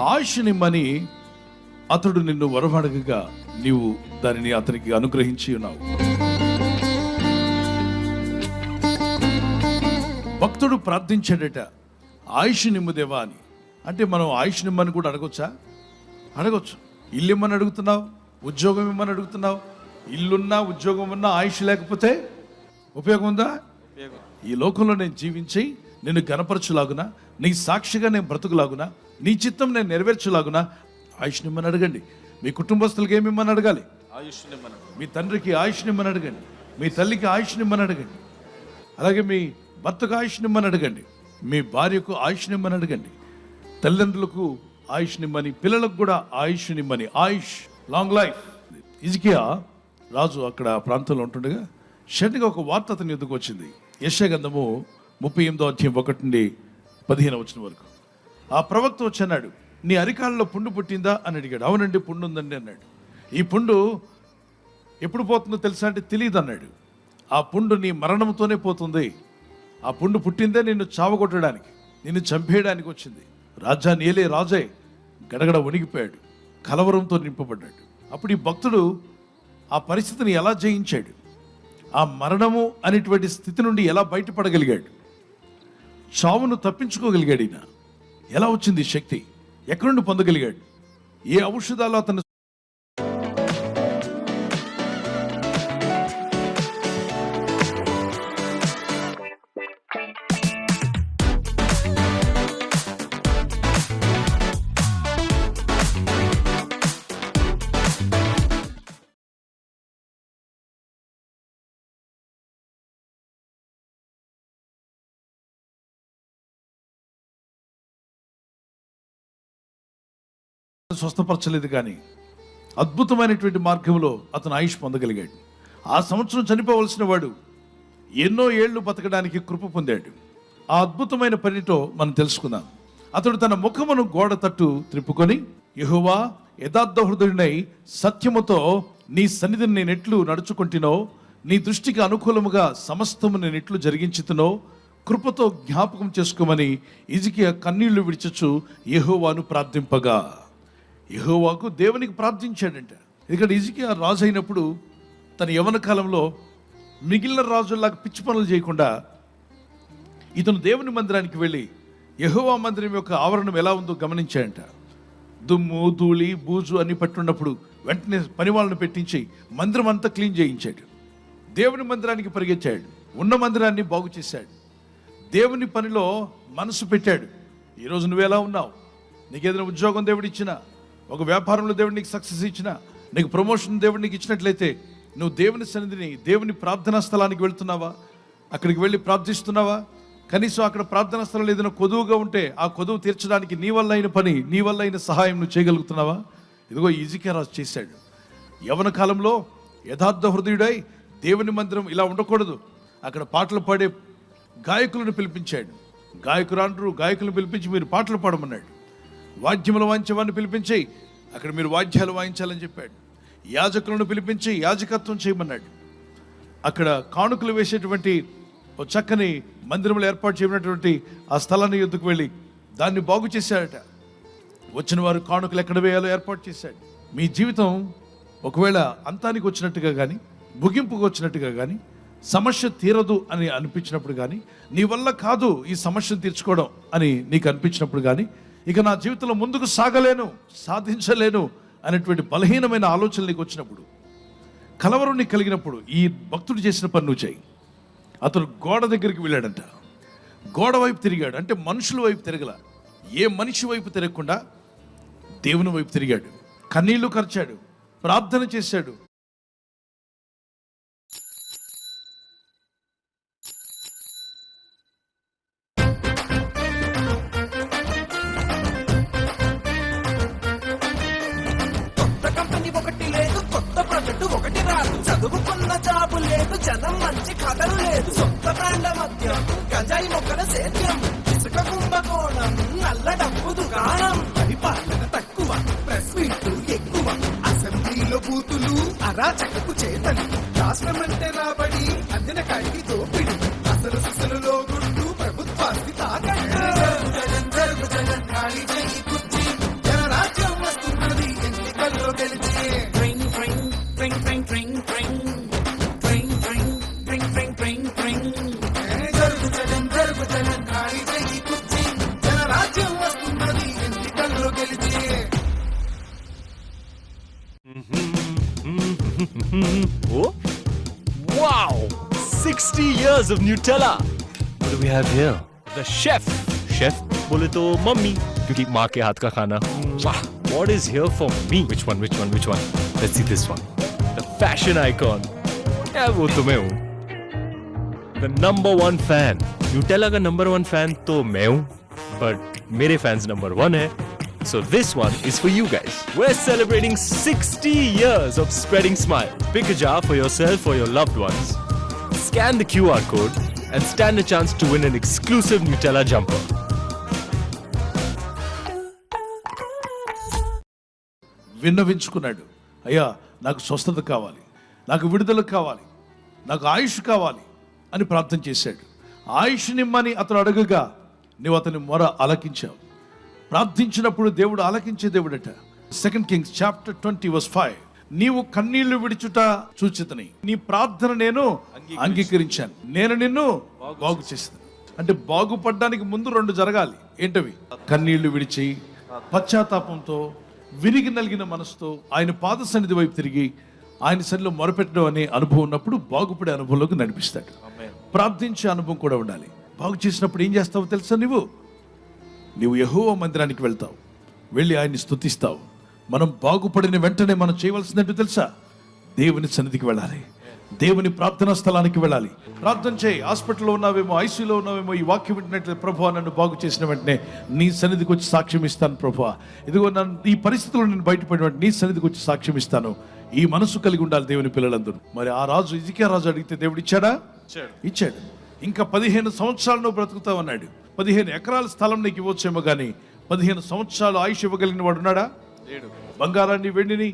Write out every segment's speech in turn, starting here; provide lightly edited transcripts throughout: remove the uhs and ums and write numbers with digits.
ఆయుష్నిమ్మని అతడు నిన్ను వరమడగగా నీవు దానిని అతనికి అనుగ్రహించి ఉన్నావు. భక్తుడు ప్రార్థించాడట, ఆయుష్ నిమ్ము దేవా అని. అంటే మనం ఆయుష్ నిమ్మని కూడా అడగొచ్చా? అడగొచ్చు. ఇల్లు ఇమ్మని అడుగుతున్నావు, ఉద్యోగం ఇమ్మని అడుగుతున్నావు. ఇల్లున్నా ఉద్యోగం ఉన్నా ఆయుష్ లేకపోతే ఉపయోగం ఉందా? ఈ లోకంలో నేను జీవించి నిన్ను గణపరచులాగునా, నీ సాక్షిగా నేను బ్రతుకులాగునా, నీ చిత్తం నేను నెరవేర్చులాగునా ఆయుష్ నిమ్మని అడగండి. మీ కుటుంబస్తులకి ఏమిమ్మని అడగాలి? ఆయుష్ నిమ్మని. మీ తండ్రికి ఆయుష్ నిమ్మని అడగండి, మీ తల్లికి ఆయుష్ నిమ్మని అడగండి, అలాగే మీ భర్తకు ఆయుష్ నిమ్మని అడగండి, మీ భార్యకు ఆయుష్ నిమ్మని అడగండి, తల్లిదండ్రులకు ఆయుష్ నిమ్మని, పిల్లలకు కూడా ఆయుష్ నిమ్మని, ఆయుష్, లాంగ్ లైఫ్. హిజ్కియా రాజు అక్కడ ప్రాంతంలో ఉంటుండగా షడ్గా ఒక వార్త అతని ఎదుకు వచ్చింది. యెషయా గ్రంథము 38వ అధ్యాయం 1 నుండి 15వ వచనం వరకు. ఆ ప్రవక్త వచ్చి అన్నాడు, నీ అరికాళ్ళలో పుండు పుట్టిందా అని అడిగాడు. అవునండి, పుండు ఉందండి అన్నాడు. ఈ పుండు ఎప్పుడు పోతుందో తెలుసా అంటే తెలియదు అన్నాడు. ఆ పుండు నీ మరణంతోనే పోతుంది. ఆ పుండు పుట్టిందే నిన్ను చావగొట్టడానికి, నిన్ను చంపేయడానికి వచ్చింది. రాజ్యాన్ని ఏలే రాజే గడగడ వణిగిపోయాడు, కలవరంతో నింపబడ్డాడు. అప్పుడు ఈ భక్తుడు ఆ పరిస్థితిని ఎలా జయించాడు? ఆ మరణము అనేటువంటి స్థితి నుండి ఎలా బయటపడగలిగాడు? చావును తప్పించుకోగలిగాడు. ఈయన ఎలా వచ్చింది శక్తి? ఎక్కడి నుండి పొందగలిగాడు? ఏ ఔషధాలు అతను స్వస్థపరచలేదు, కానీ అద్భుతమైనటువంటి మార్గంలో అతను ఆయుష్ పొందగలిగాడు. ఆ సంవత్సరం చనిపోవలసిన వాడు ఎన్నో ఏళ్లు బతకడానికి కృప పొందాడు. ఆ అద్భుతమైన పనితో మనం తెలుసుకుందాం. అతడు తన ముఖమును గోడ తట్టు త్రిప్పుకొని, యెహోవా, యథార్థ హృదయుడై సత్యముతో నీ సన్నిధిని నేనెట్లు నడుచుకుంటునో, నీ దృష్టికి అనుకూలముగా సమస్తము నేనెట్లు జరిగించుతునో కృపతో జ్ఞాపకం చేసుకోమని హిజ్కియా కన్నీళ్లు విడిచచ్చు యెహోవాను ప్రార్థింపగా. యెహోవాకు దేవునికి ప్రార్థించాడంట. ఇక్కడ హిజ్కియా రాజు అయినప్పుడు తన యవ్వన కాలంలో మిగిలిన రాజుల్లాగా పిచ్చి పనులు చేయకుండా ఇతను దేవుని మందిరానికి వెళ్ళి యెహోవా మందిరం యొక్క ఆవరణం ఎలా ఉందో గమనించాడంట. దుమ్ము, ధూళి, బూజు అన్ని పట్టున్నప్పుడు వెంటనే పని వాళ్ళని పెట్టించి మందిరం అంతా క్లీన్ చేయించాడు. దేవుని మందిరానికి పరిగెత్తాడు, ఉన్న మందిరాన్ని బాగు చేశాడు, దేవుని పనిలో మనసు పెట్టాడు. ఈరోజు నువ్వు ఎలా ఉన్నావు? నీకు ఏదైనా ఉద్యోగం దేవుడు ఇచ్చినా, ఒక వ్యాపారంలో దేవుడు నీకు సక్సెస్ ఇచ్చినా, నీకు ప్రమోషన్ దేవుడు నీకు ఇచ్చినట్లయితే నువ్వు దేవుని సన్నిధిని, దేవుని ప్రార్థనా స్థలానికి వెళ్తున్నావా? అక్కడికి వెళ్ళి ప్రార్థిస్తున్నావా? కనీసం అక్కడ ప్రార్థనా స్థలంలో ఏదైనా కొదువుగా ఉంటే ఆ కొదువు తీర్చడానికి నీ వల్ల అయిన పని, నీ వల్ల అయిన సహాయం నువ్వు చేయగలుగుతున్నావా? ఇదిగో హిజ్కియా రాజు చేశాడు. యవ్వన కాలంలో యథార్థ హృదయుడై దేవుని మందిరం ఇలా ఉండకూడదు, అక్కడ పాటలు పాడే గాయకులను పిలిపించాడు. గాయకులను పిలిపించి మీరు పాటలు పాడమన్నాడు. వాద్యములు వాయించేవాడిని పిలిపించి అక్కడ మీరు వాద్యాలు వాయించాలని చెప్పాడు. యాజకులను పిలిపించి యాజకత్వం చేయమన్నాడు. అక్కడ కానుకలు వేసేటువంటి ఒక చక్కని మందిరంలో ఏర్పాటు చేయబడినటువంటి ఆ స్థలాన్ని ఎద్దుకు వెళ్ళి దాన్ని బాగు చేశాడట. వచ్చిన వారు కానుకలు ఎక్కడ వేయాలో ఏర్పాటు చేశాడు. మీ జీవితం ఒకవేళ అంతానికి వచ్చినట్టుగా కానీ, ముగింపుకు వచ్చినట్టుగా కానీ, సమస్య తీరదు అని అనిపించినప్పుడు కానీ, నీ వల్ల కాదు ఈ సమస్యను తీర్చుకోవడం అని నీకు అనిపించినప్పుడు కానీ, ఇక నా జీవితంలో ముందుకు సాగలేను, సాధించలేను అనేటువంటి బలహీనమైన ఆలోచనలు నీకు వచ్చినప్పుడు, కలవరం నీకు కలిగినప్పుడు ఈ భక్తుడు చేసిన పని నువ్వు చేయి. అతను గోడ దగ్గరికి వెళ్ళాడంట. గోడ వైపు తిరిగాడు. అంటే మనుషుల వైపు తిరగల, ఏ మనిషి వైపు తిరగకుండా దేవుని వైపు తిరిగాడు. కన్నీళ్లు కార్చాడు, ప్రార్థన చేశాడు. చదువుకున్న జాబు లేదు, జనం మంచి కథలు లేదు, సొంత బ్రాండ్ల మద్యం, గంజాయి మొక్కల సేద్యం, ఇసుక కుంభకోణం, నల్ల డబ్బు దుకాణం, పరిపాలన తక్కువ, ప్రెస్ మీట్లు ఎక్కువ, అసెంబ్లీలో బూతులు, 60 years of Nutella. What do we have here? The chef. Chef बोले तो मम्मी, क्योंकि माँ के हाथ का खाना. What is here for me? Which one? Let's see this one. The fashion icon. क्या वो तो मैं हूँ. The number one fan. Nutella का number one fan तो मैं हूँ. But मेरे fans number one है. So this one is for you guys. We're celebrating 60 years of spreading smile. Pick a jar for yourself or your loved ones. Scan the QR code and stand a chance to win an exclusive Nutella jumper. విన్నవించుకున్నాడు, అయ్యా నాకు స్వస్థత కావాలి, నాకు విడుదల కావాలి, నాకు ఆయుష్ కావాలి అని ప్రార్థన చేశాడు. ఆయుష్ నిమ్మని అతను అడగగా నువ్వు అతని మొర ఆలకించావు. ప్రార్థించినప్పుడు దేవుడు ఆలకించే దేవుడట. 2 Kings chapter 20:5. నీవు కన్నీళ్లు విడిచుట చూచితని, నీ ప్రార్థన నేను అంగీకరించాను, నేను నిన్ను బాగు చేస్తాను. అంటే బాగుపడడానికి ముందు 2 జరగాలి. ఏంటవి? కన్నీళ్లు విడిచి పశ్చాత్తాపంతో విరిగి నలిగిన మనసుతో ఆయన పాద సన్నిధి వైపు తిరిగి ఆయన సన్నిధిలో మొరపెట్టడం అనే అనుభవం ఉన్నప్పుడు బాగుపడే అనుభవంలోకి నడిపిస్తాడు. ప్రార్థించే అనుభవం కూడా ఉండాలి. బాగు చేసినప్పుడు ఏం చేస్తావో తెలుసా? నీవు యెహోవా మందిరానికి వెళ్తావు, వెళ్ళి ఆయన్ని స్తుతిస్తావు. మనం బాగుపడిన వెంటనే మనం చేయవలసిందంటూ తెలుసా? దేవుని సన్నిధికి వెళ్ళాలి, దేవుని ప్రార్థనా స్థలానికి వెళ్ళాలి. ప్రార్థన చేయి. హాస్పిటల్లో ఉన్నావేమో, ఐసీయూలో ఉన్నావేమో, ఈ వాక్యం వింటున్నట్లే, ప్రభువా నన్ను బాగు చేసిన వెంటనే నీ సన్నిధికి వచ్చి సాక్ష్యం ఇస్తాను. ప్రభువా ఇదిగో నన్ను ఈ పరిస్థితుల్లో నేను బయటపడిన వెంటనే నీ సన్నిధికి వచ్చి సాక్ష్యం ఇస్తాను. ఈ మనసు కలిగి ఉండాలి దేవుని పిల్లలందరూ. మరి ఆ రాజు, హిజ్కియా రాజు అడిగితే దేవుడు ఇచ్చాడా? ఇచ్చాడు. ఇంకా 15 సంవత్సరాలు నువ్వు బ్రతుకుతావు అన్నాడు. 15 ఎకరాల స్థలం నీకు ఇవ్వచ్చేమో కానీ 15 సంవత్సరాలు ఆయుష్ ఇవ్వగలిగిన వాడు ఉన్నాడా? బంగారాన్ని, వెండిని,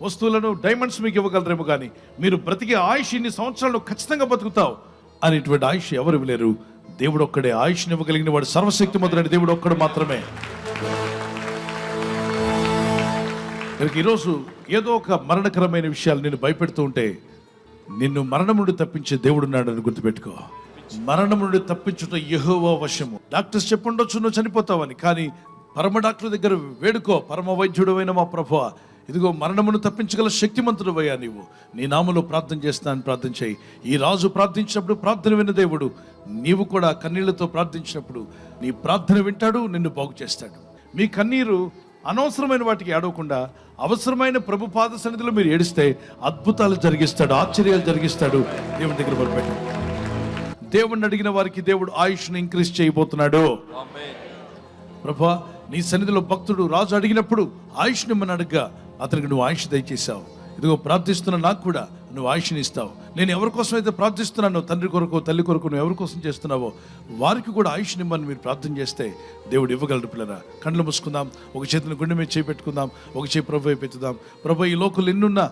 వస్తువులను, డైమండ్స్ మీకు ఇవ్వగలరేమో కానీ మీరు బ్రతికే ఆయుష్ ఇన్ని సంవత్సరాలు ఖచ్చితంగా బతుకుతావు అనేటువంటి ఆయుష్ ఎవరు ఇవ్వలేరు. దేవుడు ఒక్కడే ఆయుష్ని ఇవ్వగలిగిన వాడు. సర్వశక్తిమంతుడైన దేవుడు ఒక్కడు మాత్రమే. ఈరోజు ఏదో ఒక మరణకరమైన విషయాలు నిన్ను భయపెడుతూ ఉంటే నిన్ను మరణం నుండి తప్పించే దేవుడున్నాడని గుర్తుపెట్టుకో. మరణం నుండి తప్పించుట యెహోవా వశము. డాక్టర్స్ చెప్పుండొచ్చు నువ్వు చనిపోతావని, కానీ పరమ డాక్టర్ దగ్గర వేడుకో, పరమ వైద్యుడైన మా ప్రభువా ఇదిగో మరణమును తప్పించగల శక్తిమంతుడు అయ్యా, నీవు నీ నామములో ప్రార్థన చేస్తానని ప్రార్థన చేయి. ఈ రాజు ప్రార్థించినప్పుడు ప్రార్థన విన్న దేవుడు, నీవు కూడా కన్నీళ్లతో ప్రార్థించినప్పుడు నీ ప్రార్థన వింటాడు, నిన్ను బాగు చేస్తాడు. మీ కన్నీరు అనవసరమైన వాటికి ఏడవకుండా అవసరమైన ప్రభు పాద సన్నిధిలో మీరు ఏడిస్తే అద్భుతాలు జరిగిస్తాడు, ఆశ్చర్యాలు జరిగిస్తాడు. దేవుని దగ్గర మొదలుపెట్టాడు. దేవుణ్ణి అడిగిన వారికి దేవుడు ఆయుష్ను ఇంక్రీజ్ చేయబోతున్నాడు. ప్రభువా నీ సన్నిధిలో భక్తుడు రాజు అడిగినప్పుడు ఆయుష్ నిమ్మని అడగ్గా అతనికి నువ్వు ఆయుష్ దయచేసావు. ఇదిగో ప్రార్థిస్తున్న నాకు కూడా నువ్వు ఆయుష్ని ఇస్తావు. నేను ఎవరి కోసం అయితే ప్రార్థిస్తున్నానో, తండ్రి కొరకు, తల్లి కొరకు నువ్వు ఎవరి కోసం చేస్తున్నావో వారికి కూడా ఆయుష్ నిమ్మని మీరు ప్రార్థన చేస్తే దేవుడు ఇవ్వగలడు. పిల్లరా కళ్ళు మూసుకుందాం, ఒక చేతిని గుండె మీద చేయి పెట్టుకుందాం, ఒక చేయి ప్రభు వైపు ఎత్తుదాం. ప్రభు ఈ లోకలు ఎన్నున్నా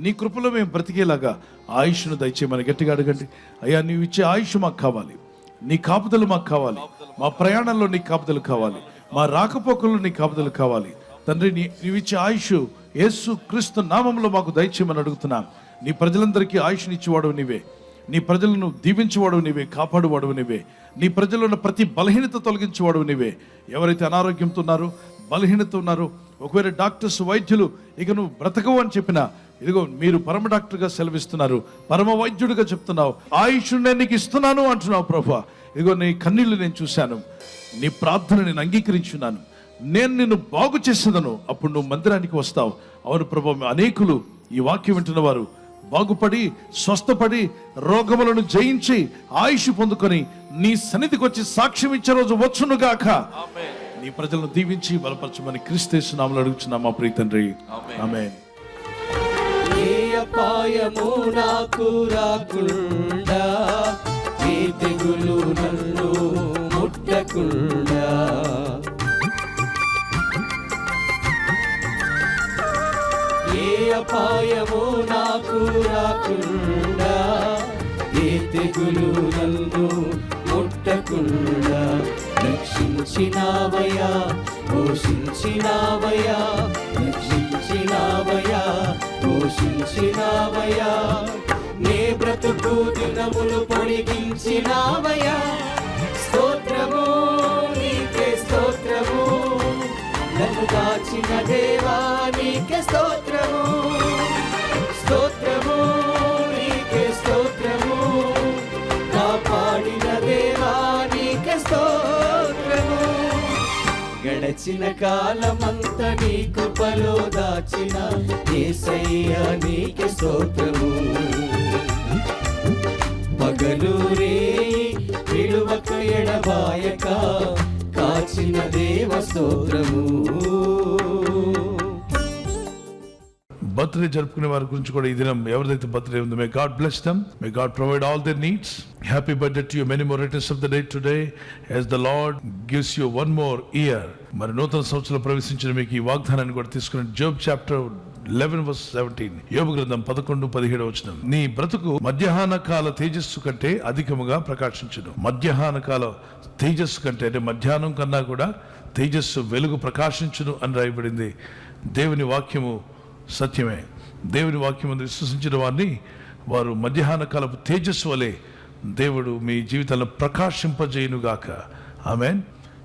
నీ కృపలో మేము బ్రతికేలాగా ఆయుష్ను దయచేయమని గట్టిగా అడగండి. అయ్యా నీవు ఇచ్చే ఆయుష్ మాకు కావాలి, నీ కాపుదలు మాకు కావాలి, మా ప్రయాణంలో నీ కాపుదలు కావాలి, మా రాకపోకల్లో నీ కాపుదలు కావాలి. తండ్రి నీవు ఇచ్చే ఆయుష్ యేసు క్రీస్తు నామంలో మాకు దయచేయమని అడుగుతున్నాం. నీ ప్రజలందరికీ ఆయుష్ని ఇచ్చేవాడు నీవే, నీ ప్రజలను దీవించేవాడు నీవే, కాపాడువాడు నీవే, నీ ప్రజల్లో ఉన్న ప్రతి బలహీనత తొలగించేవాడు నీవే. ఎవరైతే అనారోగ్యంతో ఉన్నారో, బలహీనత ఉన్నారో, ఒకవేళ డాక్టర్స్, వైద్యులు ఇక నువ్వు బ్రతకవు అని చెప్పినా ఇదిగో మీరు పరమ డాక్టర్గా సెలవిస్తున్నారు, పరమ వైద్యుడిగా చెప్తున్నావు, ఆయుష్ నేను నీకు ఇస్తున్నాను అంటున్నావు. ప్రభువా ఇదిగో నీ కన్నీళ్లు నేను చూశాను, నీ ప్రార్థన నేను అంగీకరించున్నాను, నేను నిన్ను బాగు చేసేదను, అప్పుడు నువ్వు మందిరానికి వస్తావు. అవును ప్రభు, అనేకులు ఈ వాక్యం వింటున్న వారు బాగుపడి, స్వస్థపడి, రోగములను జయించి ఆయుష్ పొందుకొని నీ సన్నిధికి వచ్చి సాక్ష్యం ఇచ్చే రోజు వచ్చునుగాక. నీ ప్రజలను దీవించి బలపరచమని క్రీస్తు యేసు నామములో అడుగుచున్నాం మా ప్రియ తండ్రి. ఆమేన్. ఏ అపాయము నాకు రాకుండా, ఏ తెగులు నన్ను ముట్టకుండా, ఏ అపాయము నాకు రాకుండా, ఏ తెగులు నన్ను ముట్టకుండా, రక్షించినావయ్యా, పోషించినావయ్యా, రక్షించినావయ్యా, పోషించినావయ్యా, నే బ్రతుకు దినములు పొడిగించినావయ్యా. స్తోత్రము నీకే స్తోత్రము, నన్ను దాచిన దేవా నీకే స్తోత్రము, స్తోత్రము నీకే స్తోత్రము, గడచిన కాలమంత నీ కృపలో దాచిన యేసయ్యా నీకే స్తోత్రము. పగలు రేయి విడువక ఎడబాయక కాచిన దేవ స్తోత్రము. బర్త్డే జరుపుకునే వారి గురించి కూడా ఈ దినం ఎవరిదైతే బర్త్డే ఉందో may God bless them, may God provide all their needs. Happy birthday to you, many more returns of the day today as the Lord gives you one more year. మరి నూతన సంవత్సరంలో ప్రవేశించిన మీకు ఈ వాగ్దానాన్ని కూడా తీసుకుని జోబ్ చాప్టర్ 11:17 యోబు గ్రంథం 11:17 వచనం. నీ బ్రతుకు మధ్యాహ్న కాల తేజస్సు కంటే అధికముగా ప్రకాశించును. మధ్యాహ్న కాల తేజస్సు కంటే అంటే మధ్యాహ్నం కన్నా కూడా తేజస్సు వెలుగు ప్రకాశించును అని రాయబడింది. దేవుని వాక్యము సత్యమే. దేవుని వాక్యం విశ్వసించిన వారిని వారు మధ్యాహ్న కాలపు తేజస్సు వలె దేవుడు మీ జీవితాలను ప్రకాశింపజేయునుగాక. ఆమేన్.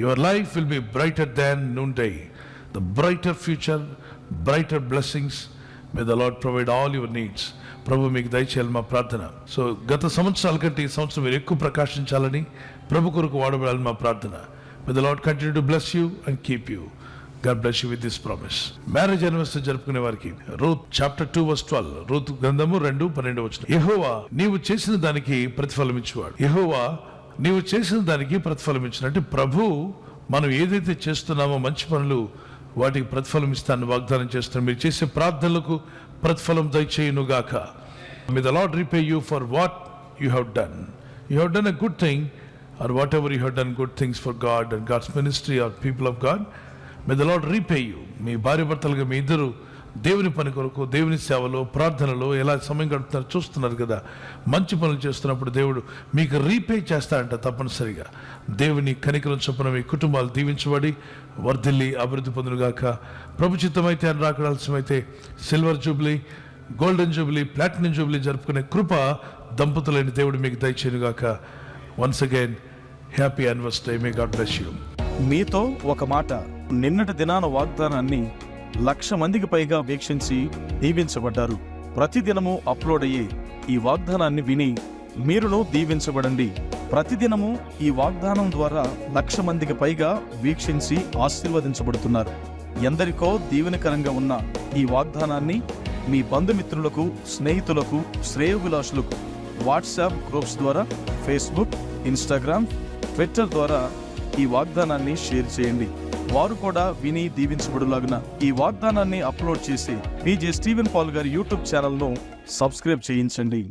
Your life will be brighter than noon day. The brighter future, brighter blessings. May the Lord provide all your needs. ప్రభు మీకు దయచేయాలి మా ప్రార్థన. సో గత సంవత్సరాల కంటే ఈ సంవత్సరం మీరు ఎక్కువ ప్రకాశించాలని, ప్రభు కొరకు వాడబడాలని మా ప్రార్థన. మే the lord continue to bless you and keep you. God bless you with this promise. Marriage anniversary జరుపుకునే వారికి రూత్ చాప్టర్ 2:12 రూత్ గ్రంథము 2:12 వచనం. యెహోవా నీవు చేసిన దానికి ప్రతిఫలం ఇచ్చేవాడు. యెహోవా నీవు చేసిన దానికి ప్రతిఫలం ఇచ్చిన అంటే ప్రభు మనం ఏదైతే చేస్తున్నామో మంచి పనులు వాటికి ప్రతిఫలం ఇస్తానని వాగ్దానం చేస్తున్నాం. మీరు చేసే ప్రార్థనలకు ప్రతిఫలం దయచేయునుగాక. May the Lord repay you for what you have done. You have done a good thing, or whatever you have done good things for God and God's ministry or people of God. May the Lord repay you. మీ భార్య భర్తలుగా మీ ఇద్దరు దేవుని పని కొరకు, దేవుని సేవలో, ప్రార్థనలో ఎలా సమయం గడుపుతున్నారు చూస్తున్నారు కదా. మంచి పనులు చేస్తున్నప్పుడు దేవుడు మీకు రీపే చేస్తాడంట తప్పనిసరిగా. దేవుని కనికరం చొప్పున మీ కుటుంబాలు దీవించబడి వర్ధిల్లి అభివృద్ధి పొందునుగాక. ప్రభు చిత్తమైతే అని రాకడాల్సిమైతే silver jubilee, golden jubilee, platinum jubilee జరుపుకునే కృప దంపతులైన దేవుడు మీకు దయచేయునుగాక. Once again happy anniversary. May God bless you. మీతో ఒక మాట. నిన్నటి దినాన వాగ్దానాన్ని 1,00,000 మందికి పైగా వీక్షించి దీవించబడ్డారు. ప్రతిదినము అప్లోడ్ అయ్యే ఈ వాగ్దానాన్ని విని మీరును దీవించబడండి. ప్రతిదినము ఈ వాగ్దానం ద్వారా 1,00,000 మందికి పైగా వీక్షించి ఆశీర్వదించబడుతున్నారు. ఎందరికో దీవెనకరంగా ఉన్న ఈ వాగ్దానాన్ని మీ బంధుమిత్రులకు, స్నేహితులకు, శ్రేయోభిలాషులకు వాట్సాప్ గ్రూప్స్ ద్వారా, ఫేస్బుక్, ఇన్స్టాగ్రామ్, ట్విట్టర్ ద్వారా ఈ వాగ్దానాన్ని షేర్ చేయండి. వారు కూడా విని దీవించబడులాగున ఈ వాగ్దానాన్ని అప్లోడ్ చేసి PJ స్టీవెన్ పాల్ గారి యూట్యూబ్ ఛానల్ను సబ్స్క్రైబ్ చేయించండి.